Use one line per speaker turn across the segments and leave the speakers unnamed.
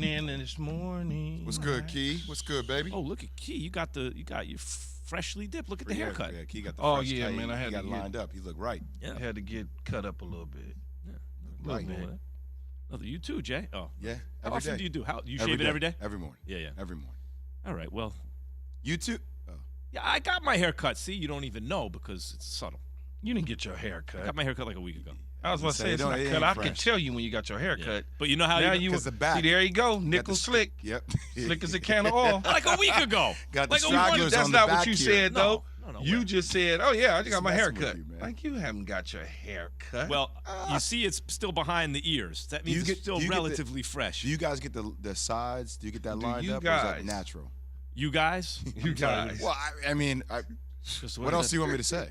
in this morning.
What's good, Key? What's good, baby?
Oh, look at Key. You got your freshly dipped. Look at the
Yeah,
haircut.
Yeah, Key got the
Oh,
fresh
yeah,
cut.
man, I had
he
to
got
get-
lined up. He looked right.
Yeah.
Had to get cut up a little bit.
Right.
bit.
You too, Jay. Oh,
Yeah,
how
every
often
day.
do you do? How you shave it every day?
Every morning.
Yeah.
Every morning.
All right. Well,
You too? Oh.
yeah, I got my hair cut. See, you don't even know because it's subtle.
You didn't get your hair
I
cut.
got my hair cut like a week ago.
I was about to say, it's
Don't-
not
it
cut.
ain't
I can
fresh.
tell you when you got your hair
Yeah.
cut.
But you know how
Now
you.
you
'Cause the back.
see, there you go,
Got
nickel
the-
slick,
Yep.
slick as a can of oil.
like a week ago.
Got the
like a week
stragglers
That's
on the
not what
back
you
here.
said, though.
No,
You
where?
just said, "Oh yeah, I just got
Just
my hair
messing with
cut."
you, man.
Like you haven't got your hair cut.
Well, you see, it's still behind the ears. That means
you
it's
get-
still
do you get the-
relatively fresh.
Do you guys get the sides? Do you get that
Do
lined
you
up, or is that
guys?
natural?
You guys?
You guys.
Well, I mean,
Just
what else do you want me to say?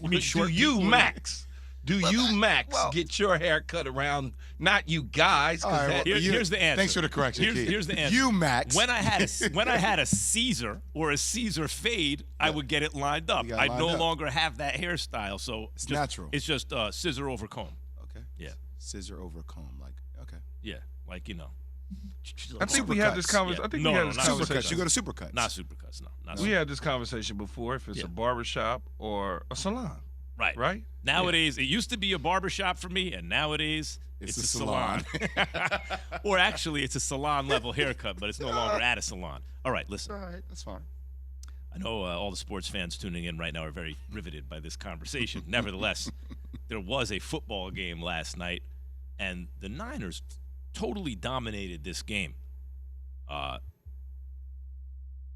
mean short
do you,
people?
Max? Do you, Max,
well-
get your hair cut around? Not you guys. 'Cause
All right,
that-
well,
Here's the answer.
Thanks for the correction, Key.
Here's the answer.
You, Max.
When I had a Caesar or a Caesar fade, I would get it lined up.
You got
I
lined
no
up.
longer have that hairstyle, so
It's natural.
It's just scissor over comb.
Okay.
Yeah,
Scissor over comb, like okay.
yeah, like
I think we had this
Supercuts.
conversation.
Yeah.
I think
No,
we had
no,
this
not
conversation.
Supercuts. You go to Supercuts.
not supercuts. No, not
We
super.
had this conversation before. If it's
Yeah.
a barbershop or a salon,
Right.
right?
Nowadays, it used to be a barbershop for me, and nowadays
It's
a
a
salon. Or actually, it's a salon level haircut, but it's no longer at a salon. All right, listen.
All right, that's fine.
I know all the sports fans tuning in right now are very riveted by this conversation. Nevertheless, there was a football game last night, and the Niners totally dominated this game.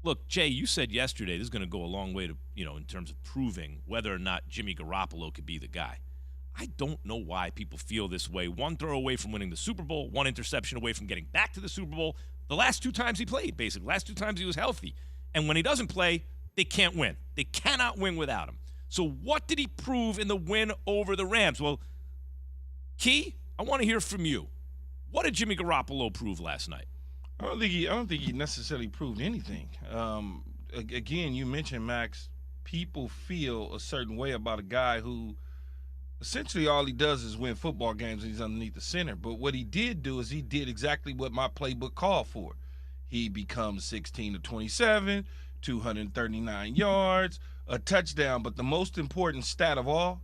Look, Jay, you said yesterday this is going to go a long way to, in terms of proving whether or not Jimmy Garoppolo could be the guy. I don't know why people feel this way. One throw away from winning the Super Bowl, one interception away from getting back to the Super Bowl. The last two times he played, basically. Last two times he was healthy. And when he doesn't play, they can't win. They cannot win without him. So what did he prove in the win over the Rams? Well, Key, I want to hear from you. What did Jimmy Garoppolo prove last night?
I don't think he necessarily proved anything. Again, you mentioned, Max, people feel a certain way about a guy who essentially all he does is win football games and he's underneath the center. But what he did do is he did exactly what my playbook called for. He becomes 16 to 27, 239 yards, a touchdown. But the most important stat of all,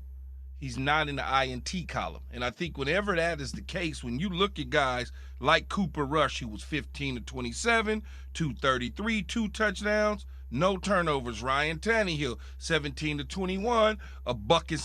he's not in the INT column. And I think whenever that is the case, when you look at guys like Cooper Rush, who was 15 to 27, 233, 2 touchdowns, no turnovers. Ryan Tannehill, 17 to 21, a buck and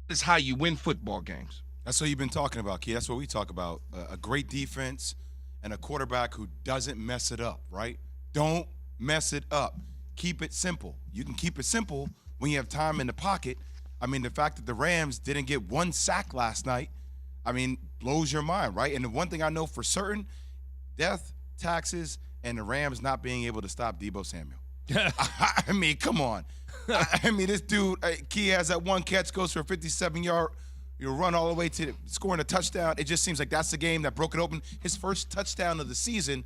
is how you win football games.
That's what you've been talking about, Key. That's what we talk about. A great defense and a quarterback who doesn't mess it up, right? Don't mess it up. Keep it simple. You can keep it simple when you have time in the pocket. I mean, the fact that the Rams didn't get one sack last night, I mean, blows your mind, right? And the one thing I know for certain, death, taxes, and the Rams not being able to stop Deebo Samuel. I mean, come on. I mean, this dude, Key has that one catch, goes for a 57-yard run all the way to scoring a touchdown. It just seems like that's the game that broke it open. His first touchdown of the season.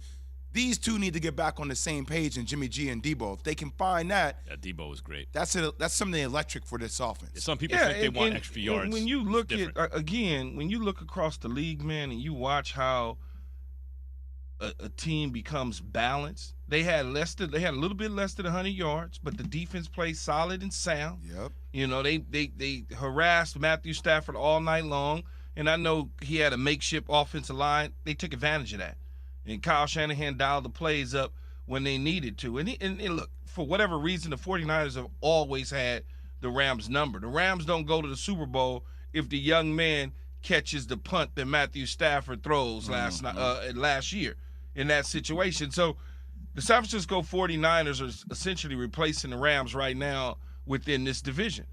These two need to get back on the same page, and Jimmy G and Deebo. If they can find that,
Yeah, Debo was great.
that's something electric for this offense.
Some people think they want
and-
extra
and
yards.
When you
It's
look at
different.
again, when you look across the league, man, and you watch how a team becomes balanced. They had a little bit less than 100 yards, but the defense played solid and sound.
Yep.
You know, they harassed Matthew Stafford all night long, and I know he had a makeshift offensive line. They took advantage of that, and Kyle Shanahan dialed the plays up when they needed to. And look, for whatever reason, the 49ers have always had the Rams number. The Rams don't go to the Super Bowl if the young man catches the punt that Matthew Stafford throws last year in that situation. So the San Francisco 49ers are essentially replacing the Rams right now within this division.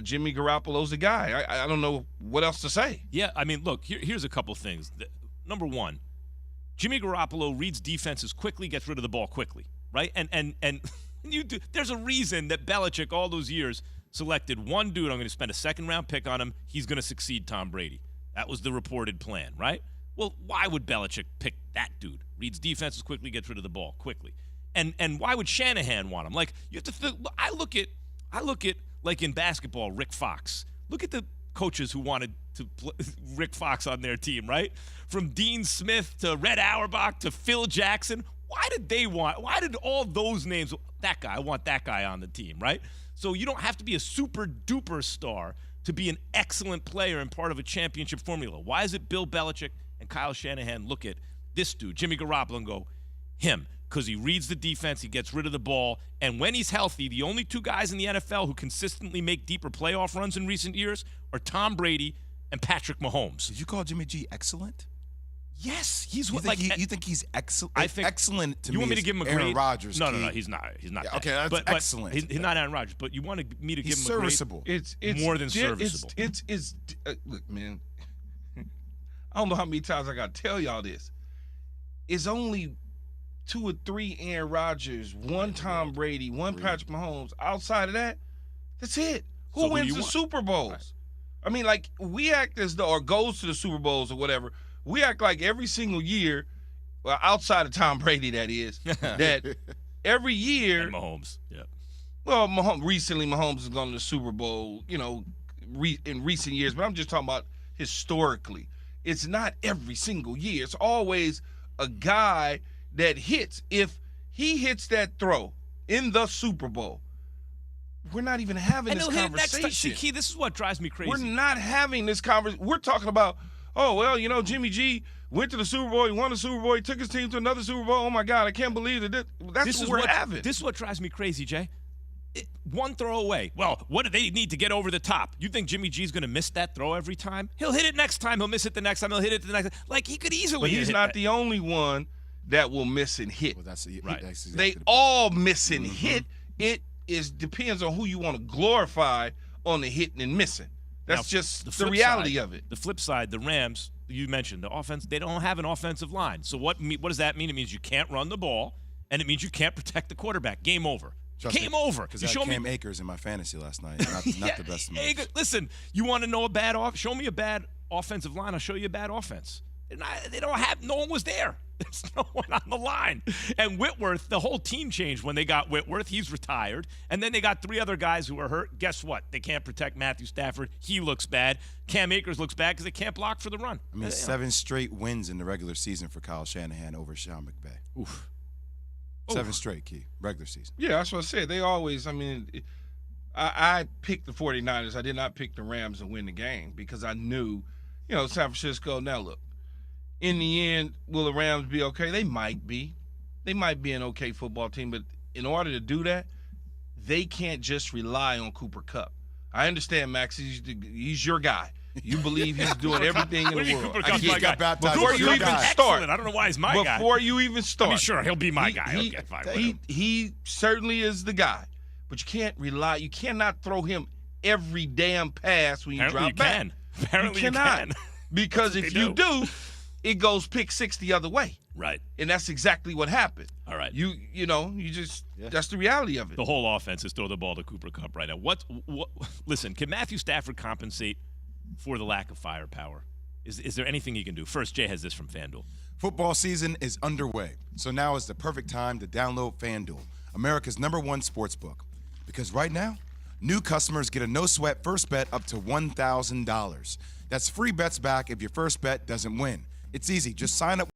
Jimmy Garoppolo's the guy. I don't know what else to say.
Yeah, I mean, look, here's a couple things. Number one, Jimmy Garoppolo reads defenses quickly, gets rid of the ball quickly, right? And there's a reason that Belichick all those years selected one dude. I'm going to spend a second-round pick on him. He's going to succeed Tom Brady. That was the reported plan, right? Well, why would Belichick pick that dude? Reads defenses quickly, gets rid of the ball quickly. And why would Shanahan want him? Like, you have to I look at like in basketball, Rick Fox. Look at the coaches who wanted to play Rick Fox on their team, right? From Dean Smith to Red Auerbach to Phil Jackson. Why did all those names, that guy, I want that guy on the team, right? So you don't have to be a super duper star to be an excellent player and part of a championship formula. Why is it Bill Belichick and Kyle Shanahan look at this dude, Jimmy Garoppolo, and go, him? Because he reads the defense, he gets rid of the ball, and when he's healthy, the only two guys in the NFL who consistently make deeper playoff runs in recent years are Tom Brady and Patrick Mahomes.
Did you call Jimmy G excellent?
Yes, he's
You
what
think,
like
you think he's excellent?
I think
excellent to
you
me.
want me to
is
give him a
Aaron
grade?
Rodgers.
No,
Keith.
he's not. He's not.
Yeah,
that.
okay, that's
but
excellent.
He's not Aaron Rodgers. But you want me to give
He's
him a
serviceable.
It's
more than serviceable.
It's look, man. I don't know how many times I got to tell y'all this. It's only 2 or 3 Aaron Rodgers, 1 Tom Brady, 1 Patrick Mahomes. Outside of that, that's it.
So
Who
who
wins
you
the
want?
Super Bowls? I mean, like, we act as though, or goes to the Super Bowls or whatever. We act like every single year, well, outside of Tom Brady, that is, that every year.
And Mahomes. Yeah.
Well, recently Mahomes has gone to the Super Bowl, you know, in recent years, but I'm just talking about historically. It's not every single year. It's always a guy that hits. If he hits that throw in the Super Bowl, we're not even having this conversation.
See, Key, this is what drives me crazy.
We're not having this conversation. We're talking about, oh, well, you know, Jimmy G went to the Super Bowl. He won the Super Bowl. He took his team to another Super Bowl. Oh, my God, I can't believe it. That's what we're having.
This is what drives me crazy, Jay. One throw away. Well, what do they need to get over the top? You think Jimmy G's going to miss that throw every time? He'll hit it next time. He'll miss it the next time. He'll hit it the next time. Like, he could easily
But he's
hit
not
that.
the only one that will miss and hit.
Well, that's
Right.
That's exactly
They
the point.
all miss and hit. It depends on who you want to glorify on the hitting and missing. That's
Now,
just the
flip
reality
side,
of it.
The flip side, the Rams, you mentioned, the offense, they don't have an offensive line. So what does that mean? It means you can't run the ball, and it means you can't protect the quarterback. Game over. Game over.
Because
You
I
show
had
me
Cam Akers in my fantasy last night. Not
Yeah,
the best of
hey,
moves.
listen, you want to know a bad show me a bad offensive line. I'll show you a bad offense. They don't have. No one was there. There's no one on the line. And Whitworth, the whole team changed when they got Whitworth. He's retired. And then they got 3 other guys who are hurt. Guess what? They can't protect Matthew Stafford. He looks bad. Cam Akers looks bad because they can't block for the run.
I mean, 7 straight wins in the regular season for Kyle Shanahan over Sean McVay.
Oof.
7 straight, Key, regular season.
Yeah, that's what I said. They always, I mean, I picked the 49ers. I did not pick the Rams to win the game because I knew, you know, San Francisco, now look, in the end, will the Rams be okay? They might be. They might be an okay football team, but in order to do that, they can't just rely on Cooper Kupp. I understand, Max, he's your guy. You believe he's doing everything in
What do
the
you mean
world.
Cooper
I
Kupp's
get
my
it.
guy?
baptized
Before
as
you
your
even
guy.
start,
Excellent. I don't know why he's my guy.
before you even start,
I mean, sure, he'll be my guy. Okay, fine. whatever.
He certainly is the guy, but you can't rely. You cannot throw him every damn pass when you
Apparently
drop
you
back.
can. Apparently
you cannot,
can.
because
That's
if
what
you
they
do, it goes pick 6 the other way,
Right.
and that's exactly what happened.
All right.
You just that's the reality of it.
The whole offense is throw the ball to Cooper Kupp right now. What? Listen, can Matthew Stafford compensate for the lack of firepower? Is there anything he can do? First, Jay has this from FanDuel.
Football season is underway, so now is the perfect time to download FanDuel, America's #1 sportsbook. Because right now, new customers get a no-sweat first bet up to $1,000. That's free bets back if your first bet doesn't win. It's easy. Just sign up.